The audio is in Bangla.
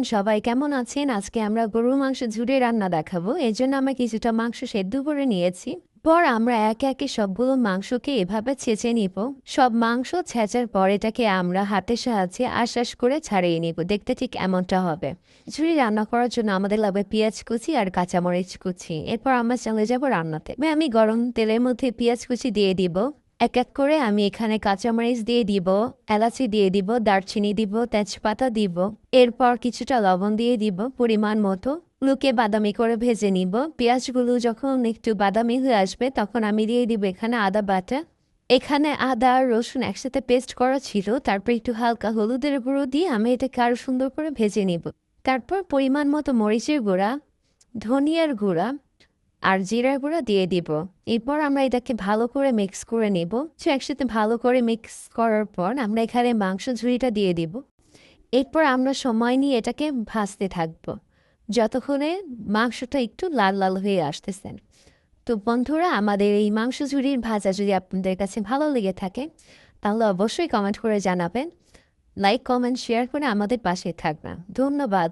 সবাই কেমন আছেন? আজকে আমরা গরুর মাংস ঝুড়ি রান্না দেখাবো। এজন্য আমরা কিছুটা মাংস সেদ্ধ করে নিয়েছি। পর আমরা একে একে সবগুলো মাংসকে এভাবে ছেঁচে নিব। সব মাংস ছেঁচার পর এটাকে আমরা হাতের সাহায্যে আশ্বাস করে ছাড়িয়ে নিব। দেখতে ঠিক এমনটা হবে। ঝুড়ি রান্না করার জন্য আমাদের লাগবে পেঁয়াজ কুচি আর কাঁচামরিচ কুচি। এরপর আমরা চলে যাব রান্নাতে। আমি গরম তেলের মধ্যে পেঁয়াজ কুচি দিয়ে দিব। এক এক করে আমি এখানে কাঁচামরিচ দিয়ে দিব, এলাচি দিয়ে দিব, দারচিনি দিব, তেজপাতা দিব। এরপর কিছুটা লবণ দিয়ে দিব পরিমাণ মতো। লুকে বাদামি করে ভেজে নিব। পেঁয়াজগুলো যখন একটু বাদামি হয়ে আসবে তখন আমি দিয়ে দিব এখানে আদা বাটা। এখানে আদা আর রসুন একসাথে পেস্ট করা ছিল। তারপর একটু হালকা হলুদের গুঁড়ো দিয়ে আমি এটাকে আরও সুন্দর করে ভেজে নিব। তারপর পরিমাণ মতো মরিচের গুঁড়া, ধনিয়ার গুঁড়া আর জিরার গুঁড়া দিয়ে দিব। এরপর আমরা এটাকে ভালো করে মিক্স করে নেব। একসাথে ভালো করে মিক্স করার পর আমরা এখানে মাংস ঝুড়িটা দিয়ে দিব। এরপর আমরা সময় নিয়ে এটাকে ভাজতে থাকবো যতক্ষণে মাংসটা একটু লাল লাল হয়ে আসতেছেন। তো বন্ধুরা, আমাদের এই মাংস ঝুড়ির ভাজা যদি আপনাদের কাছে ভালো লেগে থাকে তাহলে অবশ্যই কমেন্ট করে জানাবেন। লাইক, কমেন্ট, শেয়ার করে আমাদের পাশে থাকবেন। ধন্যবাদ।